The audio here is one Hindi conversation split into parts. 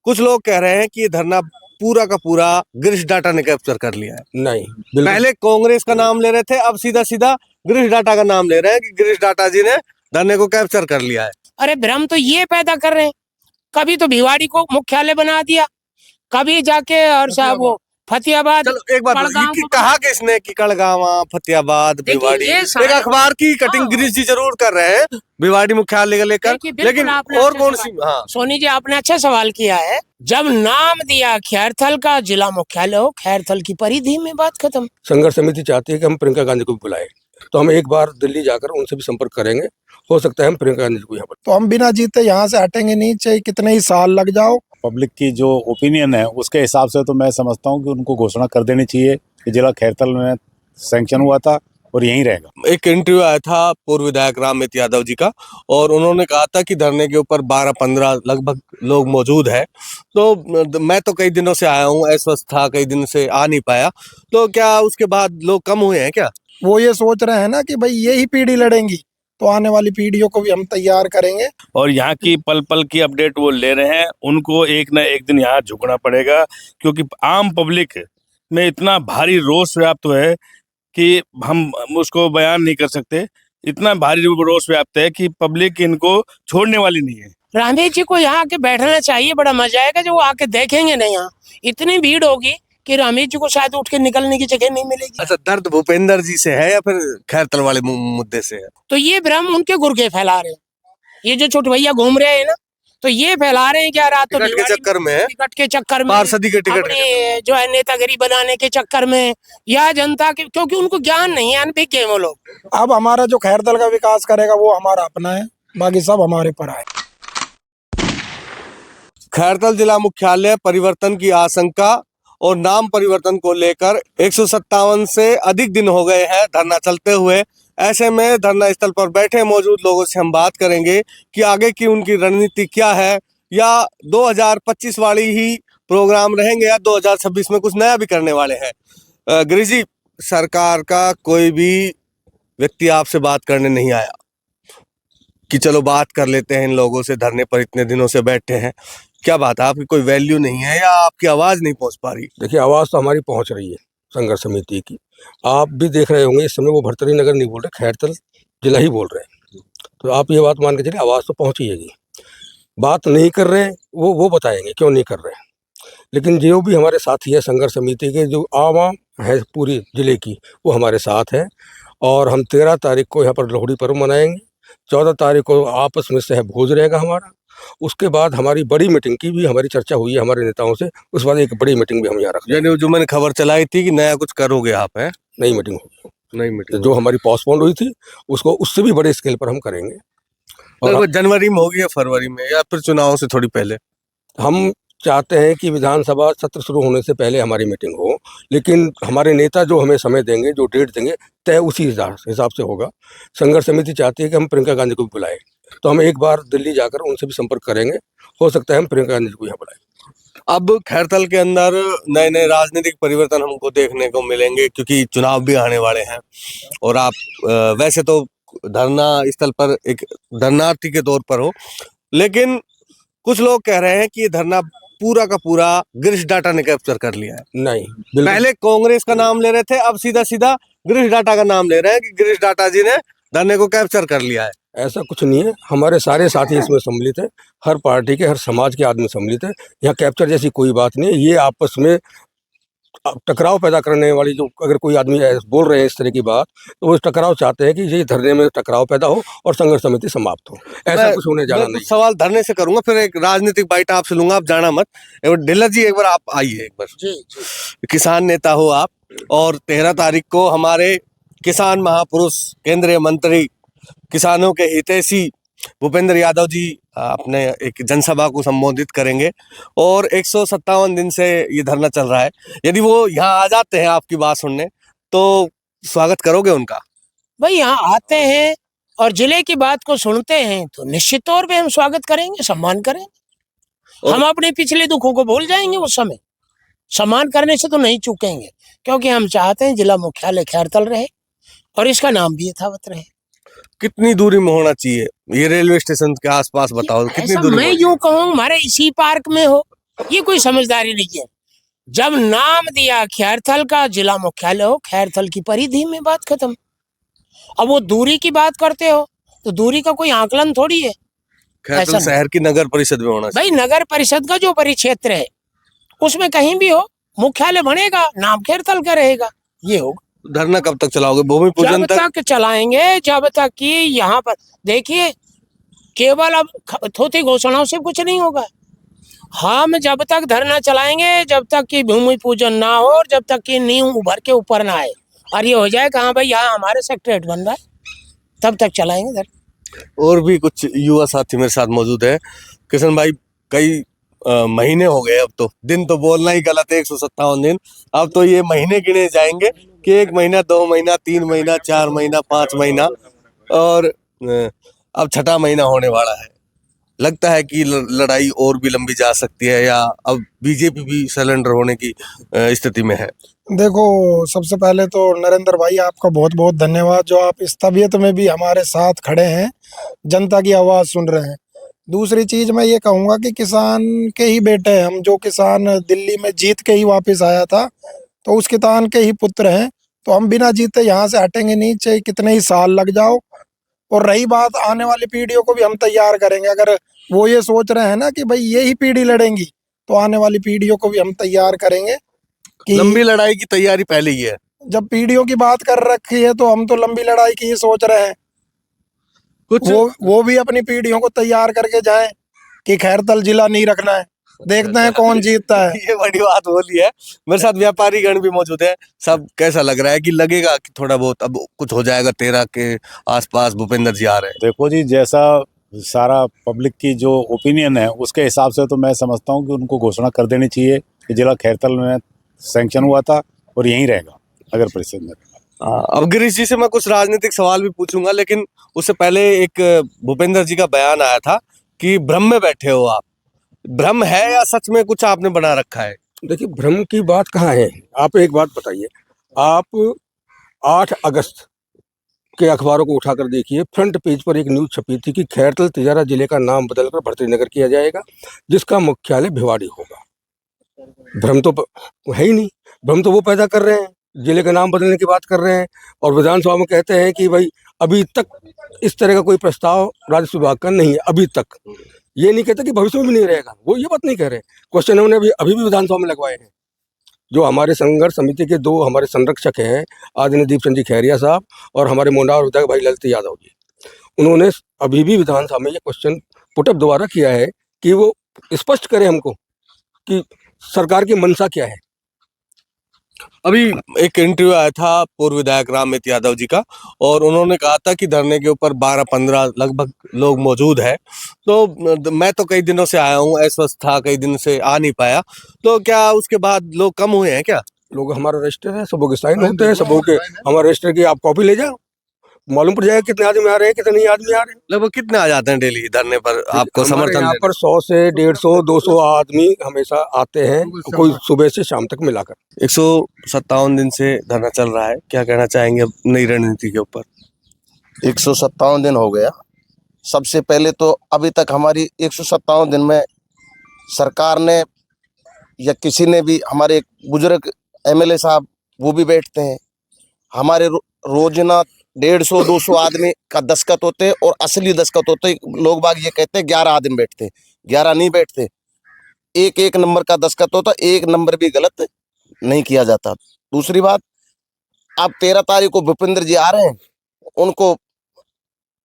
कुछ लोग कह रहे हैं कि ये धरना पूरा का पूरा गिरीश डाटा ने कैप्चर कर लिया है। नहीं, बिल्कुल पहले कांग्रेस का नाम ले रहे थे, अब सीधा सीधा गिरीश डाटा का नाम ले रहे हैं कि गिरीश डाटा जी ने धरने को कैप्चर कर लिया है। अरे भ्रम तो ये पैदा कर रहे हैं, कभी तो भिवाड़ी को मुख्यालय बना दिया, कभी जाके और साहब वो फतेहाबाद। चलो एक बात कड़गांव कि को कहा किसने कि कड़गावा, फतेहाबाद, देखिए, भिवाड़ी, ये एक सारे- अखबार की कटिंग हाँ। गिरीश जी जरूर कर रहे हैं भिवाड़ी मुख्यालय को लेकर, देखिए, बिल्कुल लेकिन आपने और अच्छा कौन सवाल- सी? हाँ, सोनी जी आपने अच्छा सवाल किया है। जब नाम दिया खैरथल का जिला मुख्यालय हो, खैरथल की परिधि में बात खत्म। संघर्ष समिति चाहती है कि हम प्रियंका गांधी को भी बुलाएं, तो हम एक बार दिल्ली जाकर उनसे भी संपर्क करेंगे। हो सकता है हम प्रियंका गांधी को यहाँ पर। तो हम बिना जीते यहाँ से हटेंगे नहीं, चाहे कितने ही साल लग जाओ। पब्लिक की जो ओपिनियन है उसके हिसाब से तो मैं समझता हूँ कि उनको घोषणा कर देनी चाहिए कि जिला खैरथल में सैंक्शन हुआ था और यहीं रहेगा। एक इंटरव्यू आया था पूर्व विधायक राममित यादव जी का, और उन्होंने कहा था कि धरने के ऊपर 12-15 लगभग लोग मौजूद है। तो मैं तो कई दिनों से आया हूँ, अस्वस्थ था, कई दिन से आ नहीं पाया, तो क्या उसके बाद लोग कम हुए हैं क्या? वो ये सोच रहे हैं ना कि भाई यही पीढ़ी लड़ेंगी, तो आने वाली पीढ़ियों को भी हम तैयार करेंगे। और यहाँ की पल पल की अपडेट वो ले रहे हैं, उनको एक न एक दिन यहाँ झुकना पड़ेगा, क्योंकि आम पब्लिक में इतना भारी रोष व्याप्त है कि हम उसको बयान नहीं कर सकते। इतना भारी रोष व्याप्त है कि पब्लिक इनको छोड़ने वाली नहीं है। रामदेव जी को यहाँ आके बैठना चाहिए, बड़ा मजा आएगा। जो वो आके देखेंगे ना, यहाँ इतनी भीड़ होगी कि रामदेव जी को शायद उठ के निकलने की जगह नहीं मिलेगी। अच्छा, दर्द भूपेंद्र जी से है या फिर खैरथल वाले मुद्दे से है? तो ये भ्रम उनके गुर्गे फैला रहे हैं, ये जो छोटे भैया घूम रहे हैं ना, तो ये फैला रहे हैं क्या रात तो टिकट के चक्कर में है, टिकट के चक्कर में, पार्षदी के टिकट अपनी जो है नेतागिरी बनाने के चक्कर में, या जनता के, क्योंकि उनको ज्ञान नहीं है, अनभिज्ञ हैं वो लोग। अब हमारा जो खैरथल का विकास करेगा वो हमारा अपना है, बाकी सब हमारे पर आए। खैरथल जिला मुख्यालय परिवर्तन की आशंका और नाम परिवर्तन को लेकर 157 से अधिक दिन हो गए हैं धरना चलते हुए। ऐसे में धरना स्थल पर बैठे मौजूद लोगों से हम बात करेंगे कि आगे की उनकी रणनीति क्या है, या 2025 वाली ही प्रोग्राम रहेंगे, या 2026 में कुछ नया भी करने वाले हैं। गिरीश जी, सरकार का कोई भी व्यक्ति आपसे बात करने नहीं आया कि चलो बात कर लेते हैं इन लोगों से, धरने पर इतने दिनों से बैठे हैं, क्या बात है? आपकी कोई वैल्यू नहीं है या आपकी आवाज नहीं पहुंच पा रही? देखिए, आवाज़ तो हमारी पहुंच रही है संघर्ष समिति की। आप भी देख रहे होंगे, इस समय वो भर्तरी नगर नहीं बोल रहे, खैरथल जिला ही बोल रहे हैं। तो आप ये बात मान के चलिए, आवाज़ तो पहुंचेगी। बात नहीं कर रहे हैं वो बताएंगे क्यों नहीं कर रहे हैं। लेकिन जो भी हमारे साथी है संघर्ष समिति के, जो आवाम है पूरी जिले की, वो हमारे साथ है। और हम 13 तारीख को यहाँ पर लोहड़ी पर्व मनाएंगे, 14 तारीख को आपस में सह भोज रहेगा हमारा। उसके बाद हमारी बड़ी मीटिंग की भी हमारी चर्चा हुई है हमारे नेताओं से, उस बाद एक बड़ी मीटिंग भी हम यहाँ रख रहे हैं। यानी जो मैंने खबर चलाई थी कि नया कुछ करोगे आप, है? नई मीटिंग होगी, नई मीटिंग जो हमारी पोस्टपोन हुई थी उसको उससे भी बड़े स्केल पर हम करेंगे। और वो जनवरी में होगी या फरवरी में, या फिर चुनाव से थोड़ी पहले? हम चाहते हैं कि विधानसभा सत्र शुरू होने से पहले हमारी मीटिंग हो, लेकिन हमारे नेता जो हमें समय देंगे, जो डेट देंगे, तय उसी हिसाब से होगा। संघर्ष समिति चाहती है कि हम प्रियंका गांधी को भी बुलाएं, तो हम एक बार दिल्ली जाकर उनसे भी संपर्क करेंगे। हो सकता है हम प्रियंका गांधी को यहाँ बुलाएं। अब खैरथल के अंदर नए नए राजनीतिक परिवर्तन हमको देखने को मिलेंगे, क्योंकि चुनाव भी आने वाले हैं। और आप वैसे तो धरना स्थल पर एक धरनार्थी के तौर पर हो, लेकिन कुछ लोग कह रहे हैं कि ये धरना पूरा का पूरा गिरीश डाटा ने कैप्चर कर लिया है। नहीं, बिल्कुल पहले कांग्रेस का नाम ले रहे थे, अब सीधा सीधा गिरीश डाटा का नाम ले रहे हैं कि गिरीश डाटा जी ने धरने को कैप्चर कर लिया है। ऐसा कुछ नहीं है। हमारे सारे साथी इसमें सम्मिलित है, हर पार्टी के, हर समाज के आदमी सम्मिलित है। यहाँ कैप्चर जैसी कोई बात नहीं है। ये आपस में टकराव पैदा करने वाली, जो अगर कोई आदमी बोल रहे हैं इस तरह की बात, तो वो टकराव चाहते हैं कि ये धरने में टकराव पैदा हो और संघर्ष समिति समाप्त हो। ऐसा कुछ होने जाना नहीं। सवाल धरने से करूंगा, फिर एक राजनीतिक बाइट आपसे लूंगा, आप जाना मत। ढिल्लर जी, एक बार आप आइए। एक बार जी। किसान नेता हो आप, और 13 तारीख को हमारे किसान महापुरुष, केंद्रीय मंत्री, किसानों के हितैषी भूपेंद्र यादव जी अपने एक जनसभा को संबोधित करेंगे, और 157 दिन से ये धरना चल रहा है। यदि वो यहाँ आ जाते हैं आपकी बात सुनने, तो स्वागत करोगे उनका? भाई यहाँ आते हैं और जिले की बात को सुनते हैं तो निश्चित तौर पे हम स्वागत करेंगे, सम्मान करेंगे। हम अपने पिछले दुखों को भूल जाएंगे उस समय। सम्मान करने से तो नहीं चूकेंगे, क्योंकि हम चाहते हैं जिला मुख्यालय खैरथल रहे और इसका नाम भी यथावत रहे। कितनी दूरी में होना चाहिए ये रेलवे स्टेशन के आसपास? बताओ कितनी दूरी मैं यूं कहूँ, हमारे इसी पार्क में हो, ये कोई समझदारी नहीं है। जब नाम दिया खैरथल का जिला मुख्यालय हो, खैरथल की परिधि में बात खत्म। अब वो दूरी की बात करते हो तो दूरी का कोई आकलन थोड़ी है। खैरथल ऐसा नहीं। शहर की नगर परिषद में होना चाहिए। भाई नगर परिषद का जो परिक्षेत्र है उसमें कहीं भी हो मुख्यालय बनेगा, नाम खैरथल का रहेगा। ये होगा। धरना कब तक चलाओगे? भूमि पूजन जब तक? तक चलाएंगे जब तक कि यहाँ पर देखिए, केवल अब थोथी घोषणाओं से कुछ नहीं होगा। हम जब तक धरना चलाएंगे जब तक कि भूमि पूजन ना हो और जब तक कि नींव उभर के ऊपर ना आए और ये हो जाए कि हाँ भाई यहाँ हमारे सेक्रेटरीट बन रहा है, तब तक चलाएंगे धरना। और भी कुछ युवा साथी मेरे साथ मौजूद है। किशन भाई, कई महीने हो गए, अब तो दिन तो बोलना ही गलत है, 157 दिन। अब तो ये महीने गिने जाएंगे कि 1 महीना, 2 महीना, 3 महीना, 4 महीना, 5 महीना और अब 6ठा महीना होने वाला है। लगता है कि लड़ाई और भी लंबी जा सकती है या अब बीजेपी भी सरेंडर होने की स्थिति में है? देखो, सबसे पहले तो नरेंद्र भाई आपका बहुत बहुत धन्यवाद जो आप इस तबीयत में भी हमारे साथ खड़े हैं, जनता की आवाज़ सुन रहे हैं। दूसरी चीज़ मैं ये कहूँगा कि किसान के ही बेटे हैं हम। जो किसान दिल्ली में जीत के ही वापस आया था तो उस किसान के ही पुत्र हैं। तो हम बिना जीते यहाँ से हटेंगे नहीं, चाहे कितने ही साल लग जाओ। और रही बात आने वाली पीढ़ियों को भी हम तैयार करेंगे। अगर वो ये सोच रहे हैं ना कि भाई ये ही पीढ़ी लड़ेंगी, तो आने वाली पीढ़ियों को भी हम तैयार करेंगे कि लंबी लड़ाई की तैयारी पहले ही है। जब पीढ़ियों की बात कर रखी है तो हम तो लंबी लड़ाई की ही सोच रहे हैं। कुछ वो भी अपनी पीढ़ियों को तैयार करके जाएं कि खैरथल जिला नहीं रखना है, देखते हैं कौन जीतता है। ये बड़ी बात बोली है। मेरे साथ व्यापारी गण भी मौजूद है। सब कैसा लग रहा है कि लगेगा कि थोड़ा बहुत अब कुछ हो जाएगा? 13 के आसपास भूपेंद्र जी आ रहे हैं। देखो जी, जैसा सारा पब्लिक की जो ओपिनियन है उसके हिसाब से तो मैं समझता हूँ कि उनको घोषणा कर देनी चाहिए कि जिला खैरथल में सैंक्शन हुआ था और यहीं रहेगा नगर परिषद में। अब गिरीश जी से मैं कुछ राजनीतिक सवाल भी पूछूंगा, लेकिन उससे पहले एक भूपेंद्र जी का बयान आया था कि भ्रम में बैठे हो आप। भ्रम है या सच में कुछ आपने बना रखा है? देखिए, भ्रम की बात कहाँ है। आप एक बात बताइए, आप 8 अगस्त के अखबारों को उठाकर देखिए, फ्रंट पेज पर एक न्यूज़ छपी थी कि खैरथल तिजारा जिले का नाम बदलकर भर्तृनगर किया जाएगा, जिसका मुख्यालय भिवाड़ी होगा। भ्रम तो है ही नहीं। भ्रम तो वो पैदा कर रहे हैं, जिले का नाम बदलने की बात कर रहे हैं और विधानसभा में कहते हैं कि भाई अभी तक इस तरह का कोई प्रस्ताव राजस्व विभाग का नहीं है। अभी तक ये नहीं कहते कि भविष्य में भी नहीं रहेगा, वो ये बात नहीं कह रहे। क्वेश्चन हमने अभी भी विधानसभा में लगवाए हैं। जो हमारे संघर्ष समिति के 2 हमारे संरक्षक हैं, आदरणीय दीप चंद जी खैरिया साहब और हमारे मोंडावर विधायक भाई ललित यादव जी, उन्होंने अभी भी विधानसभा में ये क्वेश्चन पुटअप दोबारा किया है कि वो स्पष्ट करें हमको कि सरकार की मंशा क्या है। अभी एक इंटरव्यू आया था पूर्व विधायक राममित यादव जी का और उन्होंने कहा था कि धरने के ऊपर 12-15 लगभग लोग मौजूद है। तो मैं तो कई दिनों से आया हूँ, अस्वस्थ था, कई दिन से आ नहीं पाया। तो क्या उसके बाद लोग कम हुए हैं क्या? लोग हमारा रजिस्टर है, सबों के साइन होते हैं, सबों के हमारे रजिस्टर की आप कॉपी ले जाओ, मालूम पड़ जाएगा कितने आदमी आ रहे हैं, कितने नहीं आदमी आ रहे हैं। लगभग कितने आ जाते हैं डेली धरने पर आपको हमारे समर्थन यहाँ देने? पर 100 से 150 200 आदमी हमेशा आते हैं, कोई सुबह से शाम तक मिलाकर। 157 दिन से धरना चल रहा है, क्या कहना चाहेंगे अब नई रणनीति के ऊपर? 157 दिन हो गया। सबसे पहले तो अभी तक हमारी 157 दिन में सरकार ने या किसी ने भी, हमारे एक बुजुर्ग एमएलए साहब वो भी बैठते हैं, हमारे रोजना 150-200 आदमी का दस्तखत होते और असली दस्तखत होते। लोग बाग ये कहते हैं 11 आदमी बैठते, 11 नहीं बैठते, एक नंबर का दस्तखत होता, एक नंबर भी गलत नहीं किया जाता। दूसरी बात, अब 13 तारीख को भूपेंद्र जी आ रहे हैं, उनको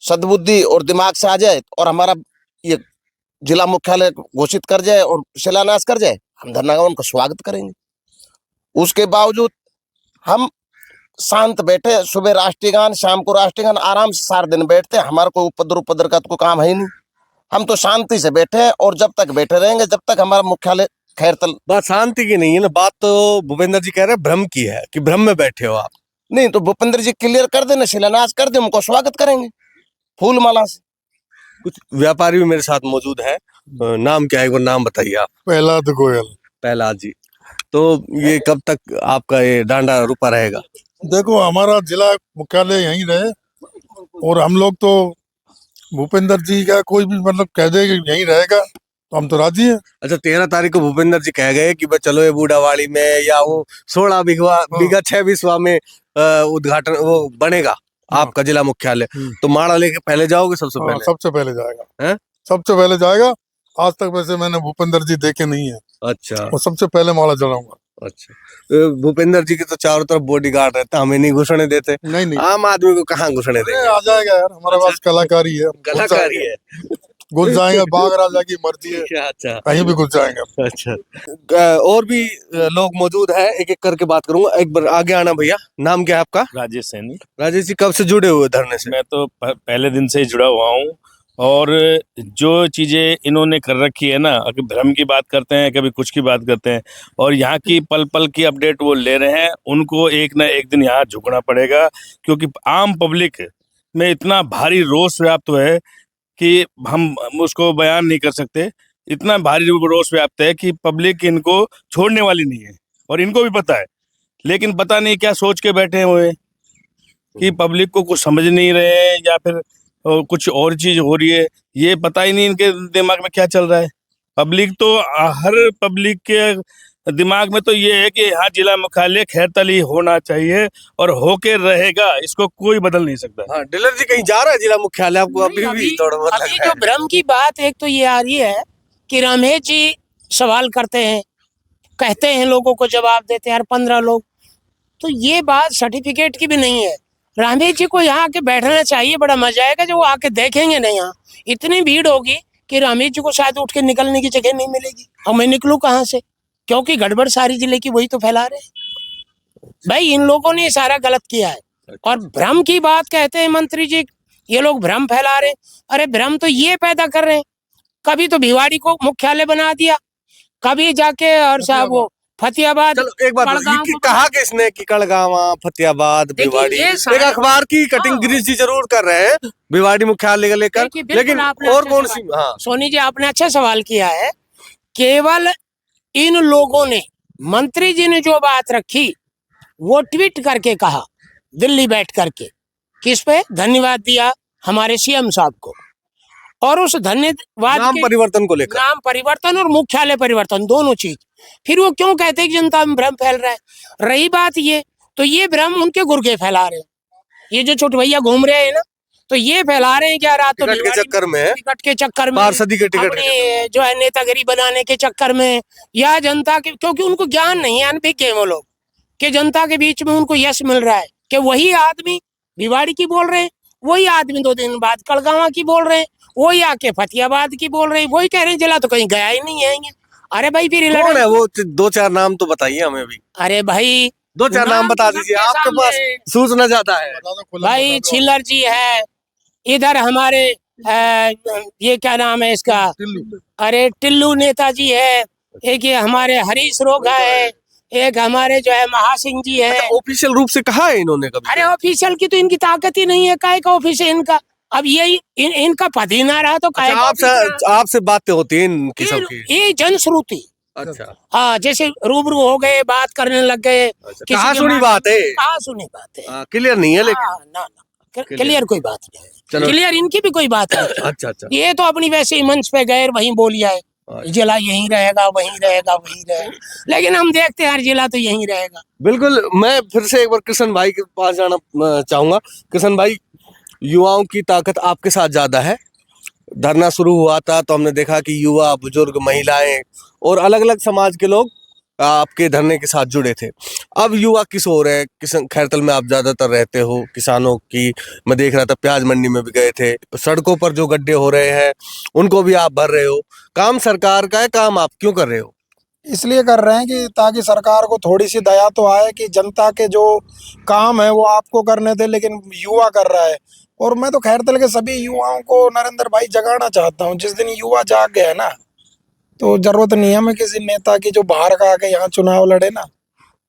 सद्बुद्धि और दिमाग से आ जाए और हमारा ये जिला मुख्यालय घोषित कर जाए और शिलान्यास कर जाए, हम धरना का उनका स्वागत करेंगे। उसके बावजूद हम शांत बैठे, सुबह राष्ट्रीय गान, शाम को राष्ट्रीय गान, आराम से सारा दिन बैठते हैं। हमारा कोई उपद्र का तो काम है ही नहीं, हम तो शांति से बैठे हैं और जब तक बैठे रहेंगे जब तक हमारा मुख्यालय खैरथल। बात शांति की नहीं है ना, बात तो भूपेंद्र जी कह रहे हैं भ्रम की है कि भ्रम में बैठे हो आप। नहीं तो भूपेंद्र जी क्लियर कर देना, शिलान्यास कर दे, उनको स्वागत करेंगे फूल माला से। कुछ व्यापारी भी मेरे साथ मौजूद है। नाम क्या है, एक बार नाम बताइए आप। प्रहलाद गोयल। प्रहलाद जी, तो ये कब तक आपका ये डांडा रुपा रहेगा? देखो, हमारा जिला मुख्यालय यहीं रहे और हम लोग तो भूपेंद्र जी का कोई भी मतलब कह दे कि यहीं रहेगा तो हम तो राजी हैं। अच्छा, 13 तारीख को भूपेंद्र जी कह गए कि भाई चलो ये बूढ़ावाड़ी में या वो 16 बीघा 6 बिस्वा में उद्घाटन वो बनेगा आपका जिला मुख्यालय, तो माड़ा लेके पहले जाओगे सबसे हाँ, पहले? सबसे पहले जाएगा। हैं? सबसे पहले जाएगा। आज तक वैसे मैंने भूपेंद्र जी देखे नहीं है, अच्छा वो सबसे पहले माला चढ़ाऊंगा। अच्छा। भूपेंद्र जी के तो चारों तरफ बॉडीगार्ड रहता, हमें नहीं घुसने देते, नहीं नहीं, आम आदमी को कहाँ घुसने अरे देंगे? आ जाएगा यार, हमारे पास कलाकारी है, हम घुस कलाकारी जाएंगे। है। घुस जाएंगे, बाग राजा की मर्जी है, अच्छा कहीं भी घुस जाएंगे। अच्छा। और भी लोग मौजूद हैं, एक एक करके बात करूंगा। एक बार आगे आना भैया, नाम क्या है आपका? राजेश सैनी। राजेश जी, कब से जुड़े हुए धरने से? मैं तो पहले दिन से ही जुड़ा हुआ हूँ, और जो चीज़ें इन्होंने कर रखी है ना, अगर भ्रम की बात करते हैं, कभी कुछ की बात करते हैं, और यहाँ की पल पल की अपडेट वो ले रहे हैं, उनको एक ना एक दिन यहाँ झुकना पड़ेगा, क्योंकि आम पब्लिक में इतना भारी रोष व्याप्त है कि हम उसको बयान नहीं कर सकते। इतना भारी रोष व्याप्त है कि पब्लिक इनको छोड़ने वाली नहीं है, और इनको भी पता है, लेकिन पता नहीं क्या सोच के बैठे हुए हैं कि पब्लिक को कुछ समझ नहीं रहे हैं, या फिर कुछ और चीज हो रही है। ये पता ही नहीं इनके दिमाग में क्या चल रहा है। पब्लिक तो हर पब्लिक के दिमाग में तो ये है कि यहाँ जिला मुख्यालय खैरतल ही होना चाहिए, और होके रहेगा, इसको कोई बदल नहीं सकता। हाँ, डीलर जी कहीं जा रहा है जिला मुख्यालय आपको? अभी भी थोड़ा बहुत अभी लग रहा जो है। भ्रम की बात एक तो ये आ रही है कि रमेश जी सवाल करते हैं, कहते हैं, लोगों को जवाब देते हैं, यार 15 लोग, तो ये बात सर्टिफिकेट की भी नहीं है। रमेश जी को यहाँ आके बैठना चाहिए, बड़ा मजा आएगा जब वो आके देखेंगे ना, यहाँ इतनी भीड़ होगी कि रमेश जी को शायद उठ के निकलने की जगह नहीं मिलेगी, और मैं निकलूं कहाँ से, क्योंकि गड़बड़ सारी जिले की वही तो फैला रहे हैं। भाई इन लोगों ने सारा गलत किया है। और भ्रम की बात कहते हैं मंत्री जी, ये लोग भ्रम फैला रहे हैं। अरे भ्रम तो ये पैदा कर रहे हैं, कभी तो भिवाड़ी को मुख्यालय बना दिया, कभी जाके और साहब वो फतेहाबाद। चलो एक बात बताओ, कड़गांव ये को कहा किसने कि कड़गावा, फतेहाबाद, देखिए, भिवाड़ी? ये एक सारा- अखबार की कटिंग हाँ। गिरीश जी जरूर कर रहे हैं भिवाड़ी मुख्यालय को लेकर, देखिए, बिल्कुल लेकिन आपने और अच्छा कौन सवाल- सी? हाँ, सोनी जी आपने अच्छा सवाल किया है। केवल इन लोगों ने, मंत्री जी ने जो बात रखी वो ट्वीट करके कहा, दिल्ली बैठ करके, किस पे धन्यवाद दिया हमारे सीएम साहब को, और उस धन्यवाद नाम के परिवर्तन को लेकर। नाम परिवर्तन और मुख्यालय परिवर्तन दोनों चीज। फिर वो क्यों कहते हैं कि जनता में भ्रम फैल रहा है? रही बात ये, तो ये भ्रम उनके गुर्गे फैला रहे हैं, ये जो छोटे भैया घूम रहे हैं ना, तो ये फैला रहे हैं क्या रात तो टिकट के चक्कर में, टिकट के चक्कर में, पार्षदी के टिकट के अपनी जो है नेतागिरी बनाने के चक्कर में, या जनता के, क्योंकि उनको ज्ञान नहीं है, अनभिज्ञ है वो लोग, कि जनता के बीच में उनको यश मिल रहा है कि वही आदमी भिवाड़ी की बोल रहे हैं, वही आदमी 2 दिन बाद कड़गावा की बोल रहे हैं, वही आके फतेहाबाद की बोल रहे हैं, वही कह रहे हैं जिला तो कहीं गया ही नहीं है। अरे भाई फिर कौन है वो? 2-4 नाम तो बताइए हमें भी, अरे भाई 2-4 नाम बता दीजिए, आपके पास सूचना ज्यादा है। भाई छिल्लर जी है, इधर हमारे ये क्या नाम है इसका, अरे टिल्लू नेताजी है, एक ये हमारे हरीश रोगा है, एक हमारे जो है महासिंह जी है। ऑफिशियल रूप से कहा है इन्होंने कभी? अरे ऑफिशियल की तो इनकी ताकत ही नहीं है, काहे का ऑफिस है इनका? अब यही इनका पद ही ना रहा तो काहे का ऑफिस रहा? आपसे बातें होती हैं इनकी सबकी? ये जनश्रुति, अच्छा, हाँ, जैसे रूबरू हो गए, बात करने लग गए, कहाँ सुनी बात है? कहाँ सुनी बात है, क्लियर नहीं है लेकिन। हाँ, ना क्लियर कोई बात नहीं है, चलो। क्लियर इनकी भी कोई बात नहीं। अच्छा अच्छा, ये तो अपनी वैसे ही मंच पे गए, वहीं बोल आए, जिला यहीं रहेगा, वहीं रहेगा, वहीं रहेगा, लेकिन हम देखते हैं हर जिला तो यहीं रहेगा। बिल्कुल। मैं फिर से एक बार किशन भाई के पास जाना चाहूंगा। किशन भाई, युवाओं की ताकत आपके साथ ज्यादा है। धरना शुरू हुआ था तो हमने देखा कि युवा, बुजुर्ग, महिलाएं और अलग अलग समाज के लोग आपके धरने के साथ जुड़े थे। अब युवा किस हो रहे हैं? किसान खैरतल में आप ज्यादातर रहते हो, किसानों की मैं देख रहा था, प्याज मंडी में भी गए थे, सड़कों पर जो गड्ढे हो रहे हैं उनको भी आप भर रहे हो। काम सरकार का है, काम आप क्यों कर रहे हो? इसलिए कर रहे हैं कि ताकि सरकार को थोड़ी सी दया तो आए कि जनता के जो काम है वो आपको करने थे, लेकिन युवा कर रहा है। और मैं तो खैरतल के सभी युवाओं को नरेंद्र भाई जगाना चाहता हूँ। जिस दिन युवा जाग गए ना, तो जरूरत नहीं है हमें किसी नेता की जो बाहर का आके यहाँ चुनाव लड़े ना,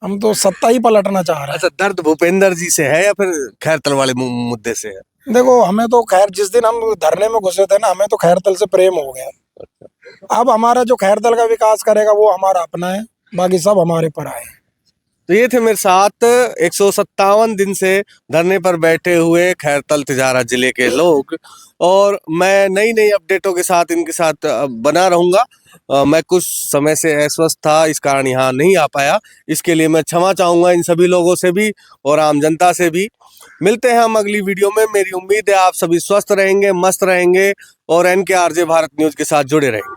हम तो सत्ता ही पलटना चाह रहे हैं। अच्छा, दर्द भूपेंद्र जी से है या फिर खैरतल वाले मुद्दे से है? देखो, हमें तो खैर जिस दिन हम धरने में घुसे थे ना, हमें तो खैरतल से प्रेम हो गया। अब हमारा जो खैरतल का विकास करेगा वो हमारा अपना है, बाकी सब हमारे पर आए। तो ये थे मेरे साथ 157 दिन से धरने पर बैठे हुए खैरतल तिजारा जिले के लोग, और मैं नई नई अपडेटों के साथ इनके साथ बना रहूँगा। मैं कुछ समय से अस्वस्थ था, इस कारण यहाँ नहीं आ पाया। इसके लिए मैं क्षमा चाहूँगा इन सभी लोगों से भी और आम जनता से भी। मिलते हैं हम अगली वीडियो में। मेरी उम्मीद है आप सभी स्वस्थ रहेंगे, मस्त रहेंगे और NKRJ भारत न्यूज़ के साथ जुड़े रहेंगे।